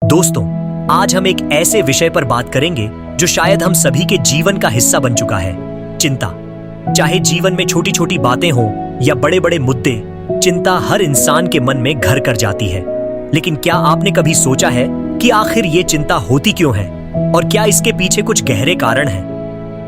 दोस्तों, आज हम एक ऐसे विषय पर बात करेंगे जो शायद हम सभी के जीवन का हिस्सा बन चुका है, चिंता। चाहे जीवन में छोटी छोटी बातें हों या बड़े बड़े मुद्दे, चिंता हर इंसान के मन में घर कर जाती है। लेकिन क्या आपने कभी सोचा है कि आखिर ये चिंता होती क्यों है और क्या इसके पीछे कुछ गहरे कारण हैं?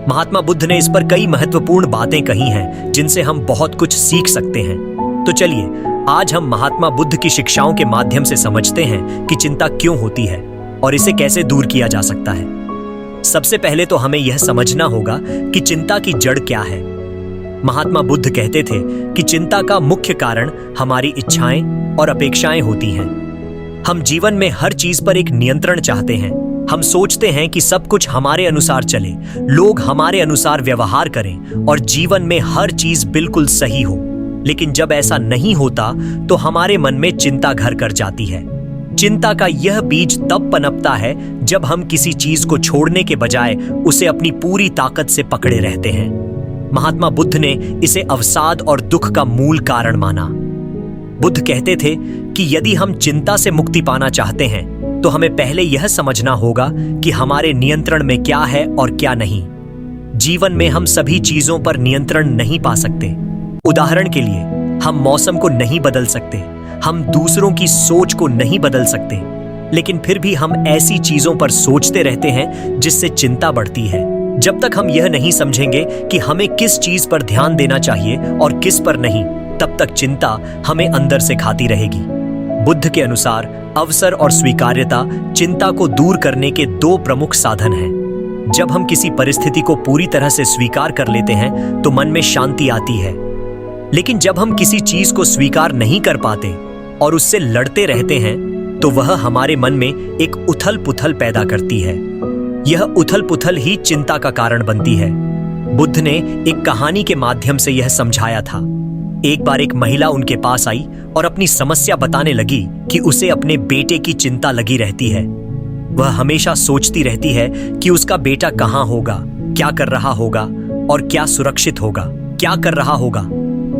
महात्मा बुद्ध ने इस पर कई महत्वपूर्ण बातें कही हैं जिनसे हम बहुत कुछ सीख सकते हैं। तो चलिए आज हम महात्मा बुद्ध की शिक्षाओं के माध्यम से समझते हैं कि चिंता क्यों होती है और इसे कैसे दूर किया जा सकता है। सबसे पहले तो हमें यह समझना होगा कि चिंता की जड़ क्या है। महात्मा बुद्ध कहते थे कि चिंता का मुख्य कारण हमारी इच्छाएं और अपेक्षाएं होती हैं। हम जीवन में हर चीज पर एक नियंत्रण चाहते हैं। हम सोचते हैं कि सब कुछ हमारे अनुसार चले, लोग हमारे अनुसार व्यवहार करें और जीवन में हर चीज बिल्कुल सही हो। लेकिन जब ऐसा नहीं होता तो हमारे मन में चिंता घर कर जाती है। चिंता का यह बीज तब पनपता है जब हम किसी चीज को छोड़ने के बजाय उसे अपनी पूरी ताकत से पकड़े रहते हैं। महात्मा बुद्ध ने इसे अवसाद और दुख का मूल कारण माना। बुद्ध कहते थे कि यदि हम चिंता से मुक्ति पाना चाहते हैं तो हमें पहले यह समझना होगा कि हमारे नियंत्रण में क्या है और क्या नहीं। जीवन में हम सभी चीजों पर नियंत्रण नहीं पा सकते। उदाहरण के लिए, हम मौसम को नहीं बदल सकते, हम दूसरों की सोच को नहीं बदल सकते, लेकिन फिर भी हम ऐसी चीजों पर सोचते रहते हैं जिससे चिंता बढ़ती है। जब तक हम यह नहीं समझेंगे कि हमें किस चीज पर ध्यान देना चाहिए और किस पर नहीं, तब तक चिंता हमें अंदर से खाती रहेगी। बुद्ध के अनुसार अवसर और स्वीकार्यता चिंता को दूर करने के दो प्रमुख साधन हैं। जब हम किसी परिस्थिति को पूरी तरह से स्वीकार कर लेते हैं तो मन में शांति आती है। लेकिन जब हम किसी चीज को स्वीकार नहीं कर पाते और उससे लड़ते रहते हैं तो वह हमारे मन में एक उथल पुथल पैदा करती है। यह उथल पुथल ही चिंता का कारण बनती है। बुद्ध ने एक कहानी के माध्यम से यह समझाया था। एक बार एक महिला उनके पास आई और अपनी समस्या बताने लगी कि उसे अपने बेटे की चिंता लगी रहती है। वह हमेशा सोचती रहती है कि उसका बेटा कहाँ होगा, क्या कर रहा होगा और क्या सुरक्षित होगा, क्या कर रहा होगा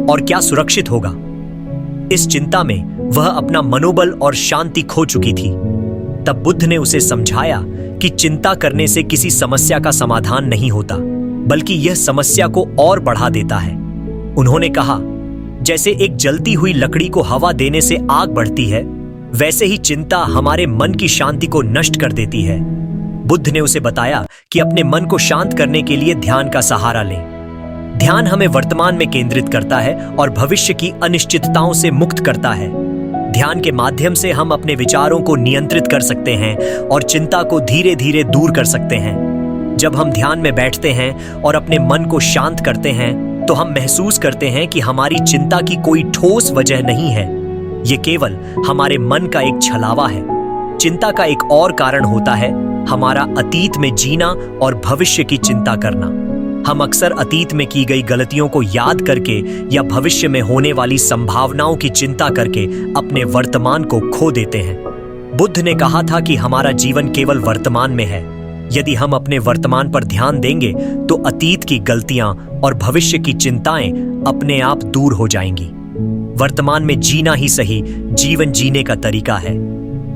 और क्या सुरक्षित होगा। इस चिंता में वह अपना मनोबल और शांति खो चुकी थी। तब बुद्ध ने उसे समझाया कि चिंता करने से किसी समस्या का समाधान नहीं होता, बल्कि यह समस्या को और बढ़ा देता है। उन्होंने कहा, जैसे एक जलती हुई लकड़ी को हवा देने से आग बढ़ती है, वैसे ही चिंता हमारे मन की शांति को नष्ट कर देती है। बुद्ध ने उसे बताया कि अपने मन को शांत करने के लिए ध्यान का सहारा लें। ध्यान हमें वर्तमान में केंद्रित करता है और भविष्य की अनिश्चितताओं से मुक्त करता है। ध्यान के माध्यम से हम अपने विचारों को नियंत्रित कर सकते हैं और चिंता को धीरे धीरे दूर कर सकते हैं। जब हम ध्यान में बैठते हैं और अपने मन को शांत करते हैं तो हम महसूस करते हैं कि हमारी चिंता की कोई ठोस वजह नहीं है। ये केवल हमारे मन का एक छलावा है। चिंता का एक और कारण होता है हमारा अतीत में जीना और भविष्य की चिंता करना। हम अक्सर अतीत में की गई गलतियों को याद करके या भविष्य में होने वाली संभावनाओं की चिंता करके अपने वर्तमान को खो देते हैं। बुद्ध ने कहा था कि हमारा जीवन केवल वर्तमान में है। यदि हम अपने वर्तमान पर ध्यान देंगे तो अतीत की गलतियां और भविष्य की चिंताएं अपने आप दूर हो जाएंगी। वर्तमान में जीना ही सही जीवन जीने का तरीका है।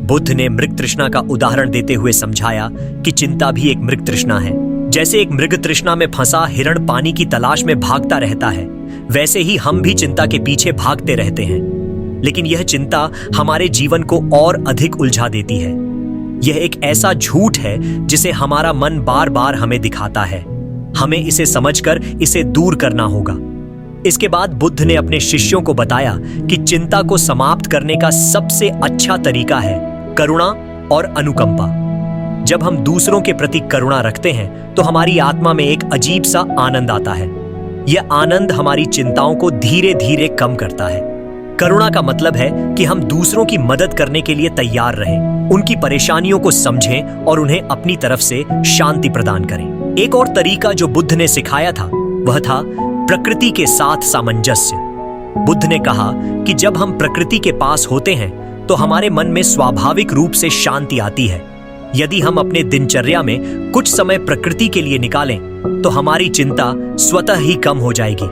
बुद्ध ने मृग तृष्णा का उदाहरण देते हुए समझाया कि चिंता भी एक मृग तृष्णा है। जैसे एक मृग तृष्णा में फंसा हिरण पानी की तलाश में भागता रहता है, वैसे ही हम भी चिंता के पीछे भागते रहते हैं। लेकिन यह चिंता हमारे जीवन को और अधिक उलझा देती है। यह एक ऐसा झूठ है जिसे हमारा मन बार बार हमें दिखाता है। हमें इसे समझकर इसे दूर करना होगा। इसके बाद बुद्ध ने अपने शिष्यों को बताया कि चिंता को समाप्त करने का सबसे अच्छा तरीका है करुणा और अनुकंपा। जब हम दूसरों के प्रति करुणा रखते हैं तो हमारी आत्मा में एक अजीब सा आनंद आता है। यह आनंद हमारी चिंताओं को धीरे धीरे कम करता है। करुणा का मतलब है कि हम दूसरों की मदद करने के लिए तैयार रहें, उनकी परेशानियों को समझें और उन्हें अपनी तरफ से शांति प्रदान करें। एक और तरीका जो बुद्ध ने सिखाया था वह था प्रकृति के साथ सामंजस्य। बुद्ध ने कहा कि जब हम प्रकृति के पास होते हैं तो हमारे मन में स्वाभाविक रूप से शांति आती है। यदि हम अपने दिनचर्या में कुछ समय प्रकृति के लिए निकालें तो हमारी चिंता स्वतः ही कम हो जाएगी।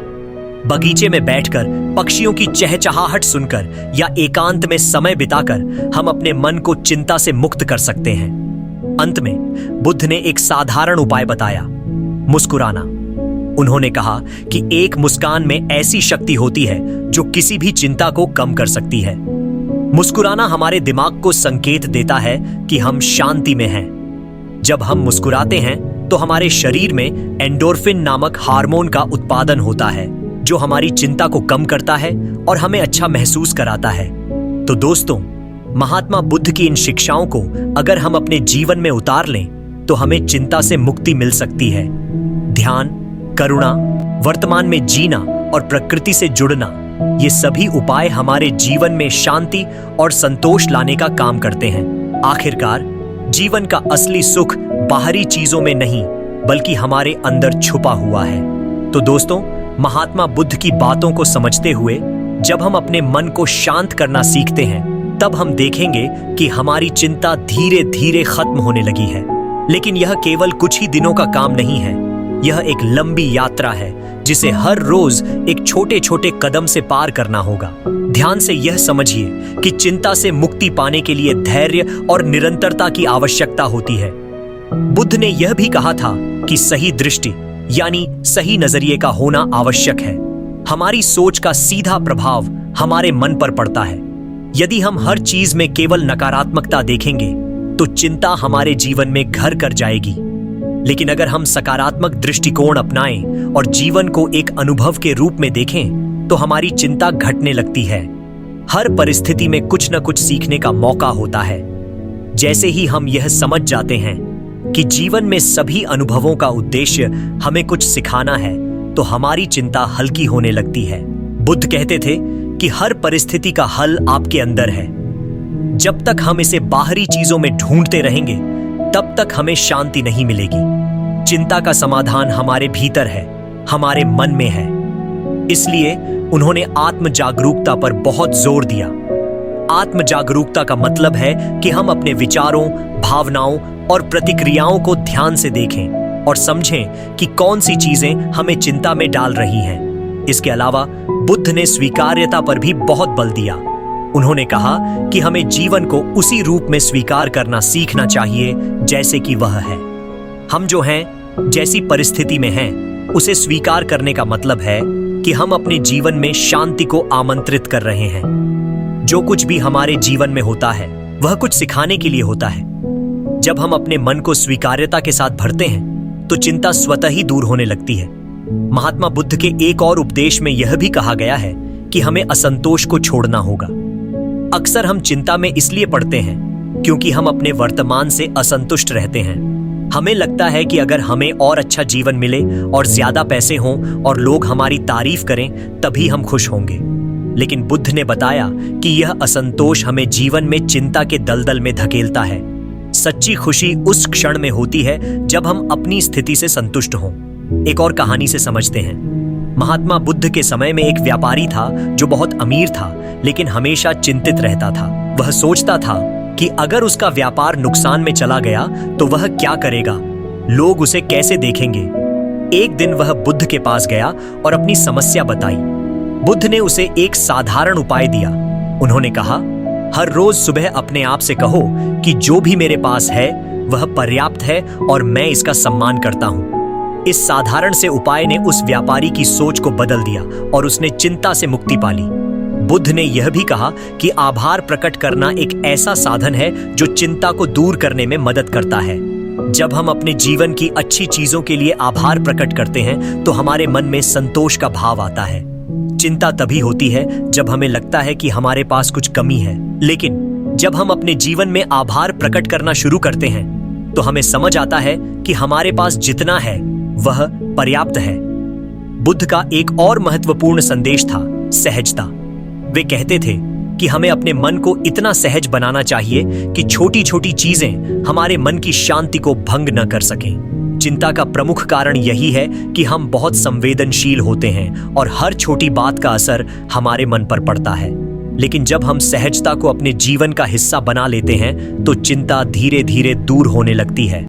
बगीचे में बैठकर पक्षियों की चहचहाहट सुनकर या एकांत में समय बिताकर हम अपने मन को चिंता से मुक्त कर सकते हैं। अंत में बुद्ध ने एक साधारण उपाय बताया, मुस्कुराना। उन्होंने कहा कि एक मुस्कान में ऐसी शक्ति होती है जो किसी भी चिंता को कम कर सकती है। मुस्कुराना हमारे दिमाग को संकेत देता है कि हम शांति में हैं। जब हम मुस्कुराते हैं तो हमारे शरीर में एंडोर्फिन नामक हार्मोन का उत्पादन होता है, जो हमारी चिंता को कम करता है और हमें अच्छा महसूस कराता है। तो दोस्तों, महात्मा बुद्ध की इन शिक्षाओं को अगर हम अपने जीवन में उतार लें तो हमें चिंता से मुक्ति मिल सकती है। ध्यान, करुणा, वर्तमान में जीना और प्रकृति से जुड़ना, ये सभी उपाय हमारे जीवन में शांति और संतोष लाने का काम करते हैं। आखिरकार जीवन का असली सुख बाहरी चीजों में नहीं बल्कि हमारे अंदर छुपा हुआ है। तो दोस्तों, महात्मा बुद्ध की बातों को समझते हुए जब हम अपने मन को शांत करना सीखते हैं, तब हम देखेंगे कि हमारी चिंता धीरे धीरे खत्म होने लगी है। लेकिन यह केवल कुछ ही दिनों का काम नहीं है, यह एक लंबी यात्रा है जिसे हर रोज एक छोटे छोटे कदम से पार करना होगा। ध्यान से यह समझिए कि चिंता से मुक्ति पाने के लिए धैर्य और निरंतरता की आवश्यकता होती है। बुद्ध ने यह भी कहा था कि सही दृष्टि यानी सही नजरिए का होना आवश्यक है। हमारी सोच का सीधा प्रभाव हमारे मन पर पड़ता है। यदि हम हर चीज में केवल नकारात्मकता देखेंगे तो चिंता हमारे जीवन में घर कर जाएगी। लेकिन अगर हम सकारात्मक दृष्टिकोण अपनाएं और जीवन को एक अनुभव के रूप में देखें तो हमारी चिंता घटने लगती है। हर परिस्थिति में कुछ न कुछ सीखने का मौका होता है। जैसे ही हम यह समझ जाते हैं कि जीवन में सभी अनुभवों का उद्देश्य हमें कुछ सिखाना है, तो हमारी चिंता हल्की होने लगती है। बुद्ध कहते थे कि हर परिस्थिति का हल आपके अंदर है। जब तक हम इसे बाहरी चीजों में ढूंढते रहेंगे तब तक हमें शांति नहीं मिलेगी। चिंता का समाधान हमारे भीतर है, हमारे मन में है। इसलिए उन्होंने आत्म जागरूकता पर बहुत जोर दिया। आत्म जागरूकता का मतलब है कि हम अपने विचारों, भावनाओं और प्रतिक्रियाओं को ध्यान से देखें और समझें कि कौन सी चीजें हमें चिंता में डाल रही हैं। इसके अलावा बुद्ध ने स्वीकार्यता पर भी बहुत बल दिया। उन्होंने कहा कि हमें जीवन को उसी रूप में स्वीकार करना सीखना चाहिए जैसे कि वह है। हम जो हैं, जैसी परिस्थिति में हैं, उसे स्वीकार करने का मतलब है कि हम अपने जीवन में शांति को आमंत्रित कर रहे हैं। जो कुछ भी हमारे जीवन में होता है वह कुछ सिखाने के लिए होता है। जब हम अपने मन को स्वीकार्यता के साथ भरते हैं तो चिंता स्वतः ही दूर होने लगती है। महात्मा बुद्ध के एक और उपदेश में यह भी कहा गया है कि हमें असंतोष को छोड़ना होगा। अक्सर हम चिंता में इसलिए पड़ते हैं क्योंकि हम अपने वर्तमान से असंतुष्ट रहते हैं। हमें लगता है कि अगर हमें और अच्छा जीवन मिले और ज्यादा पैसे हों और लोग हमारी तारीफ करें तभी हम खुश होंगे। लेकिन बुद्ध ने बताया कि यह असंतोष हमें जीवन में चिंता के दलदल में धकेलता है। सच्ची खुशी उस क्षण में होती है जब हम अपनी स्थिति से संतुष्ट हों। एक और कहानी से समझते हैं। महात्मा बुद्ध के समय में एक व्यापारी था जो बहुत अमीर था, लेकिन हमेशा चिंतित रहता था। वह सोचता था कि अगर उसका व्यापार नुकसान में चला गया तो वह क्या करेगा, लोग उसे कैसे देखेंगे। एक दिन वह बुद्ध के पास गया और अपनी समस्या बताई। बुद्ध ने उसे एक साधारण उपाय दिया। उन्होंने कहा, हर रोज सुबह अपने आप से कहो कि जो भी मेरे पास है वह पर्याप्त है और मैं इसका सम्मान करता हूं। इस साधारण से उपाय ने उस व्यापारी की सोच को बदल दिया और उसने चिंता से मुक्ति पाली। बुद्ध ने यह भी कहा कि आभार प्रकट करना एक ऐसा साधन है जो चिंता को दूर करने में मदद करता है। जब हम अपने जीवन की अच्छी चीजों के लिए आभार प्रकट करते हैं तो हमारे मन में संतोष का भाव आता है। चिंता तभी होती है जब हमें लगता है कि हमारे पास कुछ कमी है, लेकिन जब हम अपने जीवन में आभार प्रकट करना शुरू करते हैं तो हमें समझ आता है कि हमारे पास जितना है वह पर्याप्त है। बुद्ध का एक और महत्वपूर्ण संदेश था सहजता। वे कहते थे कि हमें अपने मन को इतना सहज बनाना चाहिए कि छोटी छोटी चीजें हमारे मन की शांति को भंग न कर सकें। चिंता का प्रमुख कारण यही है कि हम बहुत संवेदनशील होते हैं और हर छोटी बात का असर हमारे मन पर पड़ता है। लेकिन जब हम सहजता को अपने जीवन का हिस्सा बना लेते हैं तो चिंता धीरे धीरे दूर होने लगती है।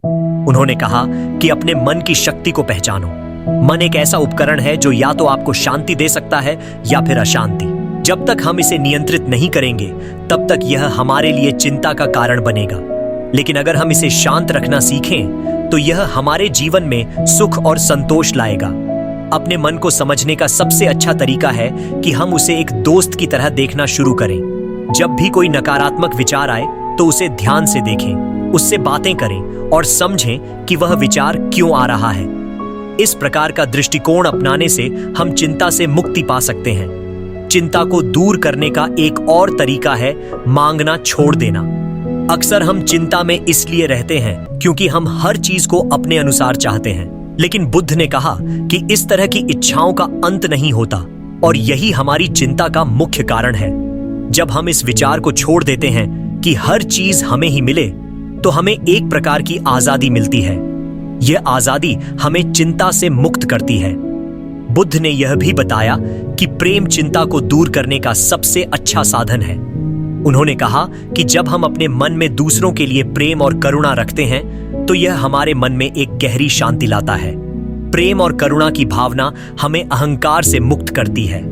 उन्होंने कहा कि अपने मन की शक्ति को पहचानो। मन एक ऐसा उपकरण है जो या तो आपको शांति दे सकता है या फिर अशांति। जब तक हम इसे नियंत्रित नहीं करेंगे तब तक यह हमारे लिए चिंता का कारण बनेगा। लेकिन अगर हम इसे शांत रखना सीखें तो यह हमारे जीवन में सुख और संतोष लाएगा। अपने मन को समझने का सबसे अच्छा तरीका है कि हम उसे एक दोस्त की तरह देखना शुरू करें। जब भी कोई नकारात्मक विचार आए तो उसे ध्यान से देखें, उससे बातें करें और समझें कि वह विचार क्यों आ रहा है। इस प्रकार का दृष्टिकोण अपनाने से हम चिंता से मुक्ति पा सकते हैं। चिंता को दूर करने का एक और तरीका है मांगना छोड़ देना। अक्सर हम चिंता में इसलिए रहते हैं क्योंकि हम हर चीज को अपने अनुसार चाहते हैं। लेकिन बुद्ध ने कहा कि इस तरह की इच्छाओं का अंत नहीं होता और यही हमारी चिंता का मुख्य कारण है। जब हम इस विचार को छोड़ देते हैं कि हर चीज हमें ही मिले तो हमें एक प्रकार की आजादी मिलती है। यह आजादी हमें चिंता से मुक्त करती है। बुद्ध ने यह भी बताया कि प्रेम चिंता को दूर करने का सबसे अच्छा साधन है। उन्होंने कहा कि जब हम अपने मन में दूसरों के लिए प्रेम और करुणा रखते हैं तो यह हमारे मन में एक गहरी शांति लाता है। प्रेम और करुणा की भावना हमें अहंकार से मुक्त करती है।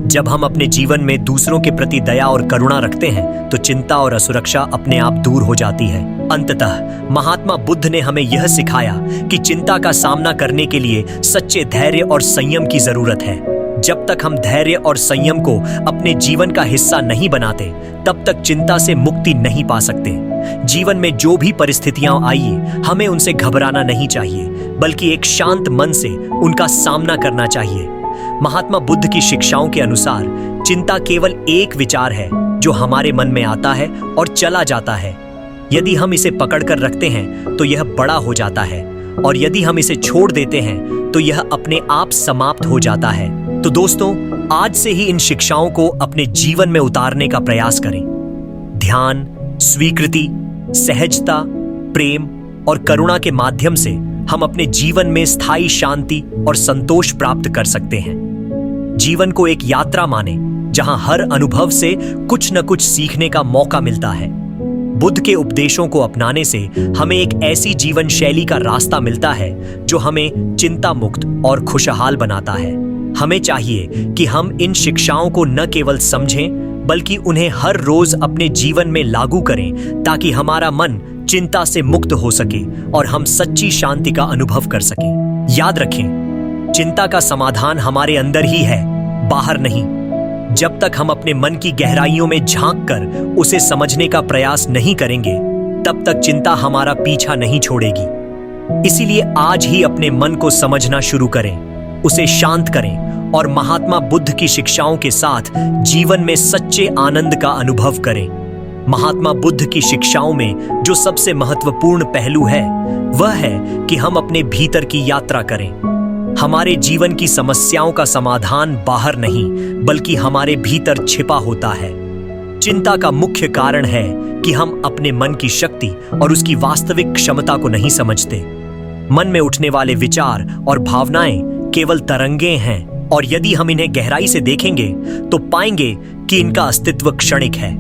जब हम अपने जीवन में दूसरों के प्रति दया और करुणा रखते हैं तो चिंता और असुरक्षा अपने आप दूर हो जाती है। अंततः महात्मा बुद्ध ने हमें यह सिखाया कि चिंता का सामना करने के लिए सच्चे धैर्य और संयम की जरूरत है। जब तक हम धैर्य और संयम को अपने जीवन का हिस्सा नहीं बनाते तब तक चिंता से मुक्ति नहीं पा सकते। जीवन में जो भी परिस्थितियां आइए हमें उनसे घबराना नहीं चाहिए, बल्कि एक शांत मन से उनका सामना करना चाहिए। महात्मा बुद्ध की शिक्षाओं के अनुसार चिंता केवल एक विचार है जो हमारे मन में आता है और चला जाता है। यदि हम इसे पकड़कर रखते हैं तो यह बड़ा हो जाता है और यदि हम इसे छोड़ देते हैं तो यह अपने आप समाप्त हो जाता है। तो दोस्तों, आज से ही इन शिक्षाओं को अपने जीवन में उतारने का प्रयास करें। ध्यान, स्वीकृति, सहजता, प्रेम और करुणा के माध्यम से हम अपने जीवन में स्थायी शांति और संतोष प्राप्त कर सकते हैं। जीवन को एक यात्रा माने जहां हर अनुभव से कुछ न कुछ सीखने का मौका मिलता है। बुद्ध के उपदेशों को अपनाने से हमें एक ऐसी जीवन शैली का रास्ता मिलता है जो हमें चिंता मुक्त और खुशहाल बनाता है। हमें चाहिए कि हम इन शिक्षाओं को न केवल समझें बल्कि उन्हें हर रोज अपने जीवन में लागू करें ताकि हमारा मन चिंता से मुक्त हो सके और हम सच्ची शांति का अनुभव कर सकें। याद रखें, चिंता का समाधान हमारे अंदर ही है, बाहर नहीं। जब तक हम अपने मन की गहराइयों में झांक कर उसे समझने का प्रयास नहीं करेंगे तब तक चिंता हमारा पीछा नहीं छोड़ेगी। इसीलिए आज ही अपने मन को समझना शुरू करें, उसे शांत करें और महात्मा बुद्ध की शिक्षाओं के साथ जीवन में सच्चे आनंद का अनुभव करें। महात्मा बुद्ध की शिक्षाओं में जो सबसे महत्वपूर्ण पहलू है वह है कि हम अपने भीतर की यात्रा करें। हमारे जीवन की समस्याओं का समाधान बाहर नहीं बल्कि हमारे भीतर छिपा होता है। चिंता का मुख्य कारण है कि हम अपने मन की शक्ति और उसकी वास्तविक क्षमता को नहीं समझते। मन में उठने वाले विचार और भावनाएं केवल तरंगे हैं और यदि हम इन्हें गहराई से देखेंगे तो पाएंगे कि इनका अस्तित्व क्षणिक है।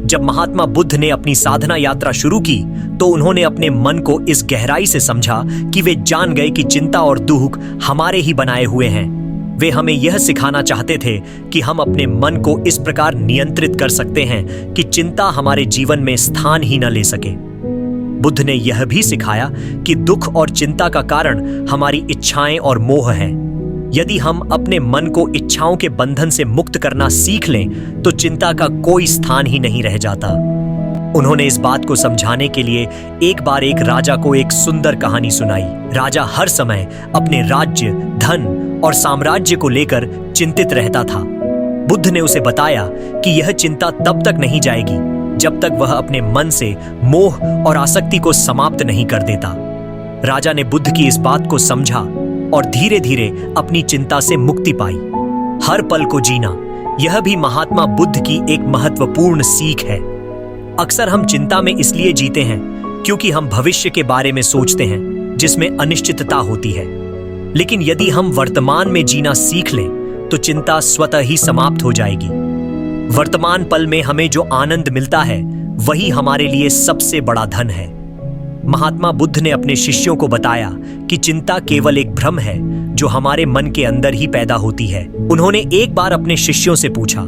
जब महात्मा बुद्ध ने अपनी साधना यात्रा शुरू की तो उन्होंने अपने मन को इस गहराई से समझा कि वे जान गए कि चिंता और दुख हमारे ही बनाए हुए हैं। वे हमें यह सिखाना चाहते थे कि हम अपने मन को इस प्रकार नियंत्रित कर सकते हैं कि चिंता हमारे जीवन में स्थान ही न ले सके। बुद्ध ने यह भी सिखाया कि दुख और चिंता का कारण हमारी इच्छाएं और मोह हैं। यदि हम अपने मन को इच्छाओं के बंधन से मुक्त करना सीख लें तो चिंता का कोई स्थान ही नहीं रह जाता। उन्होंने इस बात को समझाने के लिए एक बार एक राजा को एक सुंदर कहानी सुनाई। राजा हर समय अपने राज्य, धन और साम्राज्य को लेकर चिंतित रहता था। बुद्ध ने उसे बताया कि यह चिंता तब तक नहीं जाएगी जब तक वह अपने मन से मोह और आसक्ति को समाप्त नहीं कर देता। राजा ने बुद्ध की इस बात को समझा और धीरे धीरे अपनी चिंता से मुक्ति पाई। हर पल को जीना, यह भी महात्मा बुद्ध की एक महत्वपूर्ण सीख है। अक्सर हम चिंता में इसलिए जीते हैं क्योंकि हम भविष्य के बारे में सोचते हैं जिसमें अनिश्चितता होती है। लेकिन यदि हम वर्तमान में जीना सीख लें तो चिंता स्वतः ही समाप्त हो जाएगी। वर्तमान पल में हमें जो आनंद मिलता है वही हमारे लिए सबसे बड़ा धन है। महात्मा बुद्ध ने अपने शिष्यों को बताया कि चिंता केवल एक भ्रम है जो हमारे मन के अंदर ही पैदा होती है। उन्होंने एक बार अपने शिष्यों से पूछा,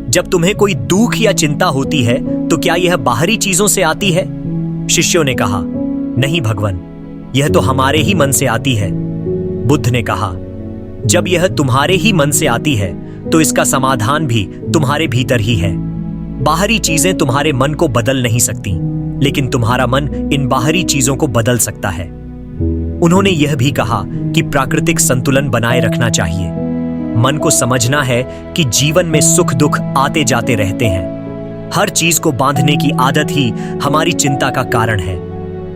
जब तुम्हें कोई दुख या चिंता होती है तो क्या यह बाहरी चीजों से आती है? शिष्यों ने कहा, नहीं भगवान, यह तो हमारे ही मन से आती है। बुद्ध ने कहा, जब यह तुम्हारे ही मन से आती है तो इसका समाधान भी तुम्हारे भीतर ही है। बाहरी चीजें तुम्हारे मन को बदल नहीं सकती, लेकिन तुम्हारा मन इन बाहरी चीजों को बदल सकता है। उन्होंने यह भी कहा कि प्राकृतिक संतुलन बनाए रखना चाहिए। मन को समझना है कि जीवन में सुख दुख आते जाते रहते हैं। हर चीज को बांधने की आदत ही हमारी चिंता का कारण है।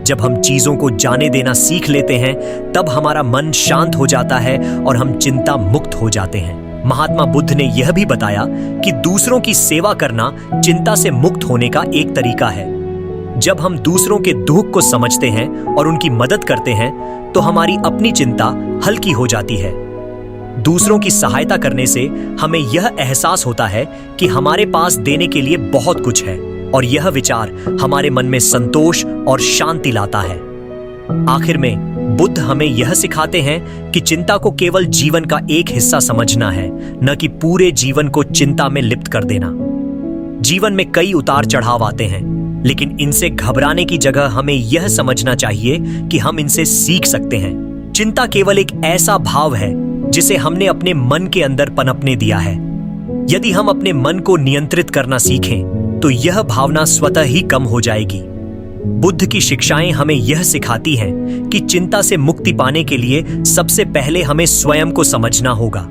जब हम चीजों को जाने देना सीख लेते हैं, तब हमारा मन शांत हो जाता है और हम चिंता मुक्त हो जाते हैं। महात्मा बुद्ध ने यह भी बताया कि दूसरों की सेवा करना चिंता से मुक्त होने का एक तरीका है। जब हम दूसरों के दुख को समझते हैं और उनकी मदद करते हैं, तो हमारी अपनी चिंता हल्की हो जाती है। दूसरों की सहायता करने से हमें यह एहसास होता है कि हमारे पास देने के लिए बहुत कुछ है, और यह विचार हमारे मन में संतोष और शांति लाता है। आखिर में बुद्ध हमें यह सिखाते हैं कि चिंता को केवल जीवन का एक हिस्सा समझना है, न कि पूरे जीवन को चिंता में लिप्त कर देना। जीवन में कई उतार चढ़ाव आते हैं, लेकिन इनसे घबराने की जगह हमें यह समझना चाहिए कि हम इनसे सीख सकते हैं। चिंता केवल एक ऐसा भाव है जिसे हमने अपने मन के अंदर पनपने दिया है। यदि हम अपने मन को नियंत्रित करना सीखें, तो यह भावना स्वतः ही कम हो जाएगी। बुद्ध की शिक्षाएं हमें यह सिखाती हैं कि चिंता से मुक्ति पाने के लिए सबसे पहले हमें स्वयं को समझना होगा।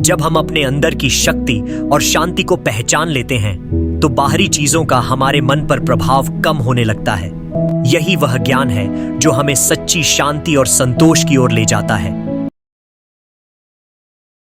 जब हम अपने अंदर की शक्ति और शांति को पहचान लेते हैं, तो बाहरी चीजों का हमारे मन पर प्रभाव कम होने लगता है। यही वह ज्ञान है जो हमें सच्ची शांति और संतोष की ओर ले जाता है।